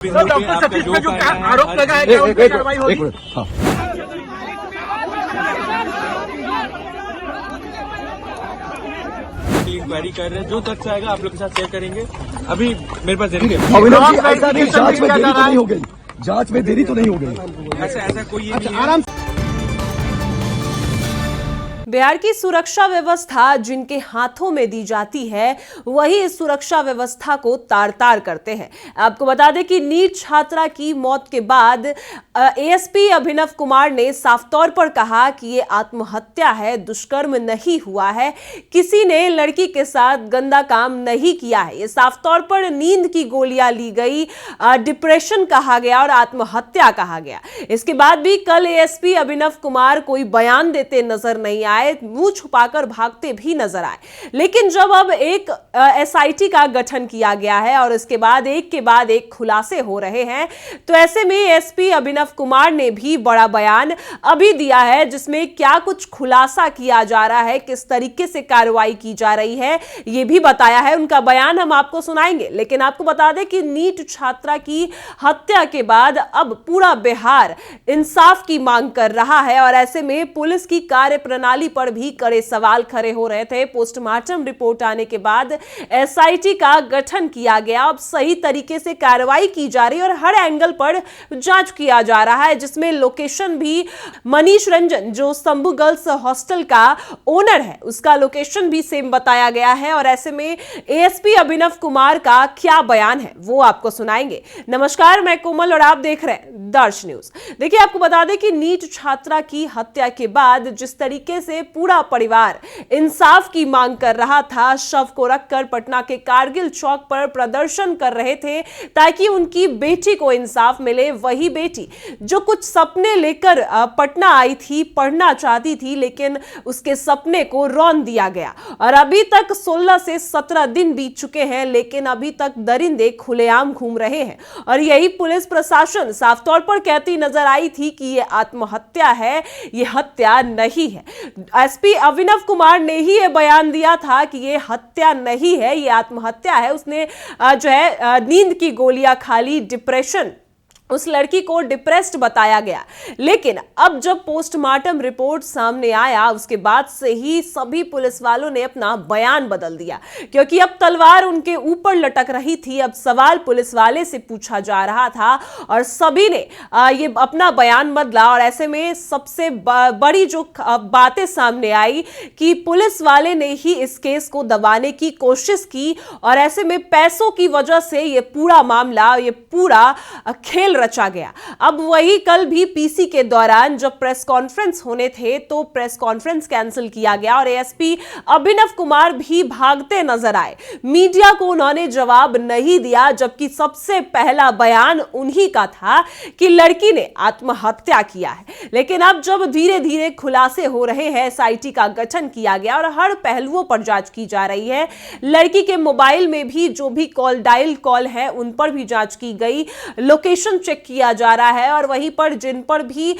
Doctor Satish पे जो आरोप लगाया गया उन पर कार्रवाई होगी। इंक्वायरी कर रहे हैं, जो तथ्य आएगा आप लोग के साथ शेयर करेंगे। अभी मेरे पास जांच में देरी तो नहीं हो गई, जांच में देरी तो नहीं हो गई, ऐसा कोई ये नहीं है। बिहार की सुरक्षा व्यवस्था जिनके हाथों में दी जाती है वही इस सुरक्षा व्यवस्था को तार तार करते हैं। आपको बता दें कि नीट छात्रा की मौत के बाद एएसपी अभिनव कुमार ने साफ तौर पर कहा कि ये आत्महत्या है, दुष्कर्म नहीं हुआ है, किसी ने लड़की के साथ गंदा काम नहीं किया है। ये साफ तौर पर नींद की गोलियां ली गई, डिप्रेशन कहा गया और आत्महत्या कहा गया। इसके बाद भी कल एएसपी अभिनव कुमार कोई बयान देते नजर नहीं आए, मुंह छुपाकर भागते भी नजर आए। लेकिन जब अब एक एसआईटी का गठन किया गया है और इसके बाद एक खुलासे हो रहे हैं, तो ऐसे में एसपी अभिनव कुमार ने भी बड़ा बयान अभी दिया है, जिसमें क्या कुछ खुलासा किया जा रहा है, किस तरीके से कार्रवाई की जा रही है, यह भी बताया है। उनका बयान हम आपको सुनाएंगे। लेकिन आपको बता दें कि नीट छात्रा की हत्या के बाद अब पूरा बिहार इंसाफ की मांग कर रहा है और ऐसे में पुलिस की कार्यप्रणाली पर भी कड़े सवाल खड़े हो रहे थे। पोस्टमार्टम रिपोर्ट आने के बाद एसआईटी का गठन किया गया, अब सही तरीके से कार्रवाई की जा रही है और हर एंगल पर जांच किया जा रहा है, जिसमें लोकेशन भी मनीष रंजन जो शंभू गर्ल्स हॉस्टल का ओनर है उसका लोकेशन भी सेम बताया गया है। और ऐसे में एएसपी अभिनव कुमार का क्या बयान है वो आपको सुनाएंगे। नमस्कार, मैं कोमल और आप देख रहे हैं दर्श न्यूज। देखिए, आपको बता दें कि नीट छात्रा की हत्या के बाद जिस तरीके से पूरा परिवार इंसाफ की मांग कर रहा था, शव को रखकर पटना के कारगिल चौक पर प्रदर्शन कर रहे थे ताकि उनकी बेटी को इंसाफ मिले। वही बेटी जो कुछ सपने लेकर पटना आई थी, पढ़ना चाहती थी, लेकिन उसके सपने को रौंद दिया गया। और अभी तक 16 से 17 दिन बीत चुके हैं, लेकिन अभी तक दरिंदे खुलेआम घूम रहे हैं। और यही पुलिस प्रशासन साफ तौर पर कहती नजर आई थी कि यह आत्महत्या है, यह हत्या नहीं है। एसपी अभिनव कुमार ने ही यह बयान दिया था कि यह हत्या नहीं है, यह आत्महत्या है। उसने नींद की गोलियां खा ली, डिप्रेशन, उस लड़की को डिप्रेस्ड बताया गया। लेकिन अब जब पोस्टमार्टम रिपोर्ट सामने आया उसके बाद से ही सभी पुलिस वालों ने अपना बयान बदल दिया, क्योंकि अब तलवार उनके ऊपर लटक रही थी। अब सवाल पुलिस वाले से पूछा जा रहा था और सभी ने ये अपना बयान बदला। और ऐसे में सबसे बड़ी जो बातें सामने आई कि पुलिस वाले ने ही इस केस को दबाने की कोशिश की और ऐसे में पैसों की वजह से ये पूरा मामला, ये पूरा खेल रचा गया। अब वही कल भी पीसी के दौरान जब प्रेस कॉन्फ्रेंस होने थे तो प्रेस कॉन्फ्रेंस कैंसिल किया गया और एएसपी अभिनव कुमार भी भागते नजर आए। मीडिया को उन्होंने जवाब नहीं दिया, जबकि सबसे पहला बयान उन्हीं का था कि लड़की ने आत्महत्या किया है। लेकिन अब जब धीरे धीरे खुलासे हो रहे हैं, एसआईटी का गठन किया गया और हर पहलुओं पर जांच की जा रही है। लड़की के मोबाइल में भी जो भी डायल कॉल है उन पर भी जांच की गई, लोकेशन चेक किया जा रहा है और वहीं पर जिन पर भी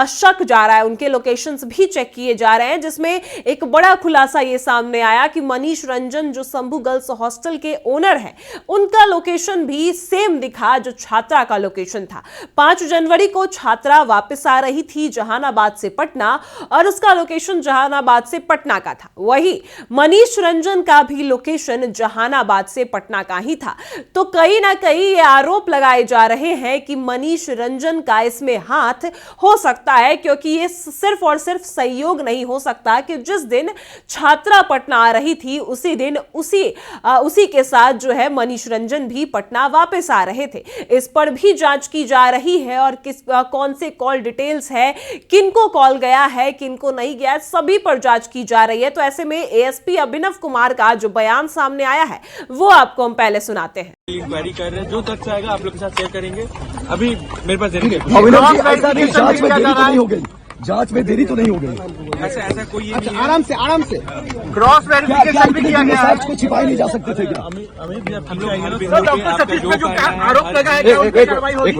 शक जा रहा है उनके लोकेशंस भी चेक किए जा रहे हैं, जिसमें एक बड़ा खुलासा ये सामने आया कि मनीष रंजन जो शंभू गर्ल्स हॉस्टल के ओनर हैं उनका लोकेशन भी सेम दिखा जो छात्रा का लोकेशन था। 5 जनवरी को छात्रा वापस आ रही थी जहानाबाद से पटना और उसका लोकेशन जहानाबाद से पटना का था। वही मनीष रंजन का भी लोकेशन जहानाबाद से पटना का ही था। तो कहीं ना कहीं ये आरोप लगाए जा रहे हैं कि मनीष रंजन का इसमें हाथ हो सकता है, क्योंकि ये सिर्फ और सिर्फ सहयोग नहीं हो सकता कि जिस दिन छात्रा पटना आ रही थी उसी दिन उसी के साथ जो है मनीष रंजन भी पटना वापस आ रहे थे। इस पर भी जांच की जा रही है और कौन से कॉल डिटेल्स है, किनको कॉल गया है, किनको नहीं गया, सभी पर जांच की जा रही है। तो ऐसे में एएसपी अभिनव कुमार का जो बयान सामने आया है वो आपको हम पहले सुनाते हैं। इंक्वायरी कर रहे हैं, जो तथ्य आएगा आप लोग के साथ शेयर करेंगे। अभी मेरे पास जांच में देरी तो नहीं हो गई, जांच में देरी तो नहीं हो गई, ऐसा कोई ये नहीं है। आराम से क्रॉस वेरिफिकेशन भी किया गया है। को छिपाए नहीं जा सकते थे क्या? डॉक्टर सतीश पे जो आरोप लगाया गया उन पर कार्रवाई होगी।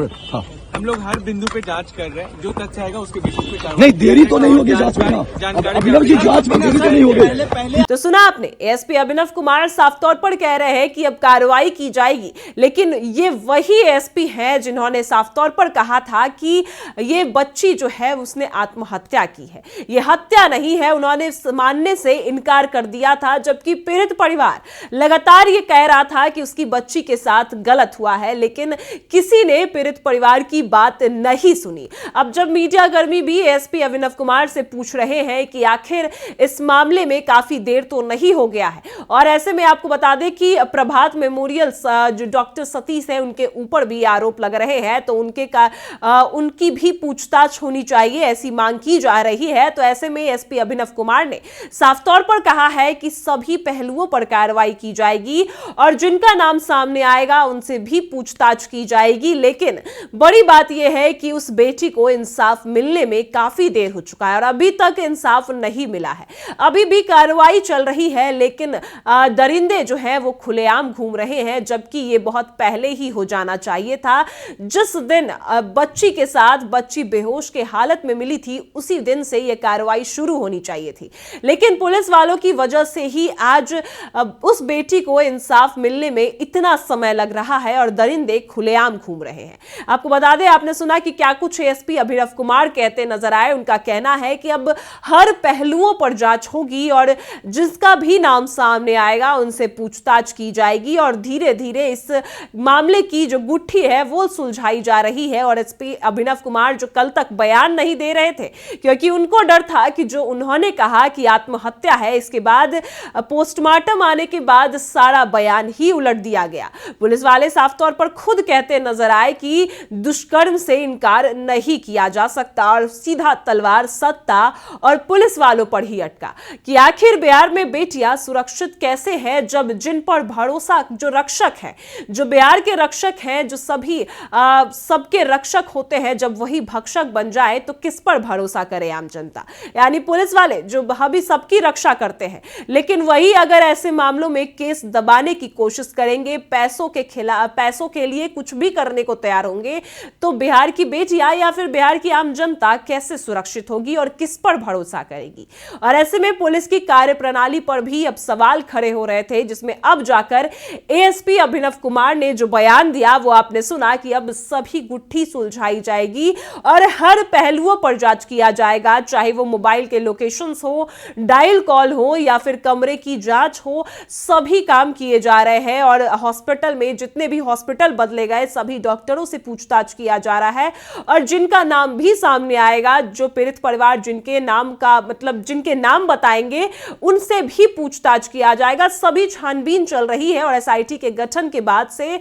हम लोग हर बिंदु पे जांच कर रहे हैं, जो तथ्य आएगा उसके बेसिस पे कार्रवाई। नहीं, देरी तो नहीं होगी जांच में ना। अभिनव जी, जांच में देरी तो नहीं होगी। तो सुना आपने, एएसपी अभिनव कुमार साफ तौर पर कह रहे हैं कि अब कार्रवाई की जाएगी, लेकिन ये वही एएसपी हैं जिन्होंने साफ तौर पर कहा था कि ये बच्ची जो है उसने आत्महत्या की है, ये हत्या नहीं है। उन्होंने मानने से इनकार कर दिया था, जबकि पीड़ित परिवार लगातार ये कह रहा था कि उसकी बच्ची के साथ गलत हुआ है, लेकिन किसी ने पीड़ित परिवार की बात नहीं सुनी। अब जब मीडिया कर्मी भी एएसपी अभिनव कुमार से पूछ रहे हैं कि आखिर इस मामले में काफी देर तो नहीं हो गया है, और ऐसे में आपको बता दें कि प्रभात मेमोरियल जो डॉक्टर सतीश है उनके ऊपर भी आरोप लग रहे हैं, तो उनकी भी पूछताछ होनी चाहिए, ऐसी मांग की जा रही है। तो ऐसे में एएसपी अभिनव कुमार ने साफ तौर पर कहा है कि सभी पहलुओं पर कार्रवाई की जाएगी और जिनका नाम सामने आएगा उनसे भी पूछताछ की जाएगी। लेकिन बड़ी बात यह है कि उस बेटी को इंसाफ मिलने में काफी देर हो चुका है और अभी तक इंसाफ नहीं मिला है। अभी भी कार्रवाई चल रही है, लेकिन दरिंदे जो हैं वो खुलेआम घूम रहे हैं, जबकि ये बहुत पहले ही हो जाना चाहिए था। जिस दिन बच्ची के साथ बच्ची बेहोश के हालत में मिली थी, उसी दिन से यह कार्रवाई शुरू होनी चाहिए थी, लेकिन पुलिस वालों की वजह से ही आज उस बेटी को इंसाफ मिलने में इतना समय लग रहा है और दरिंदे खुलेआम घूम रहे हैं। आपको बता दें, आपने सुना कि क्या कुछ एएसपी अभिनव कुमार कहते नजर आए। उनका कहना है कि अब हर पहलुओं पर जांच होगी और जिसका भी नाम सामने आएगा उनसे पूछताछ की जाएगी और धीरे धीरे इस मामले की जो गुत्थी है वो सुलझाई जा रही है। और एएसपी अभिनव कुमार जो कल तक बयान नहीं दे रहे थे, क्योंकि उनको डर था कि जो उन्होंने कहा कि आत्महत्या है, इसके बाद पोस्टमार्टम आने के बाद सारा बयान ही उलट दिया गया। पुलिस वाले साफ तौर पर खुद कहते नजर आए कि दुष्कर्म से इनकार नहीं किया जा सकता और सीधा तलवार सत्ता और पुलिस वालों पर ही अटका कि आखिर बिहार में बेटियां सुरक्षित कैसे हैं, जब जिन पर भरोसा जो रक्षक है, जो बिहार के रक्षक हैं, जो सभी सबके रक्षक होते हैं, जब वही भक्षक बन जाए तो किस पर भरोसा करे आम जनता। यानी पुलिस वाले जो अभी सबकी रक्षा करते हैं, लेकिन वही अगर ऐसे मामलों में केस दबाने की कोशिश करेंगे, पैसों के लिए कुछ भी करने को तैयार होंगे, तो बिहार की बेटियां या फिर बिहार की आम जनता कैसे सुरक्षित होगी और किस पर भरोसा करेगी। और ऐसे में पुलिस की कार्यप्रणाली पर भी अब सवाल खड़े हो रहे थे, जिसमें अब जाकर एएसपी अभिनव कुमार ने जो बयान दिया वो आपने सुना कि अब सभी गुत्थी सुलझाई जाएगी और हर पहलुओं पर जांच किया जाएगा, चाहे वो मोबाइल के लोकेशंस हो, डायल कॉल हो या फिर कमरे की जांच हो, सभी काम किए जा रहे हैं। और हॉस्पिटल में जितने भी हॉस्पिटल बदले गए, सभी डॉक्टरों से पूछताछ किया जा रहा है और जिनका नाम भी सामने आएगा, जो पीड़ित परिवार जिनके नाम बताएंगे, उनसे भी पूछताछ किया जाएगा। सभी छानबीन चल रही है और एसआईटी के गठन के बाद से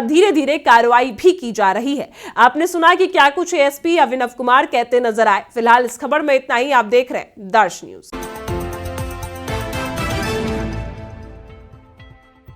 धीरे धीरे कार्रवाई भी की जा रही है। आपने सुना कि क्या कुछ एएसपी अभिनव कुमार कहते नजर आए। फिलहाल इस खबर में इतना ही। आप देख रहे हैं दर्श न्यूज।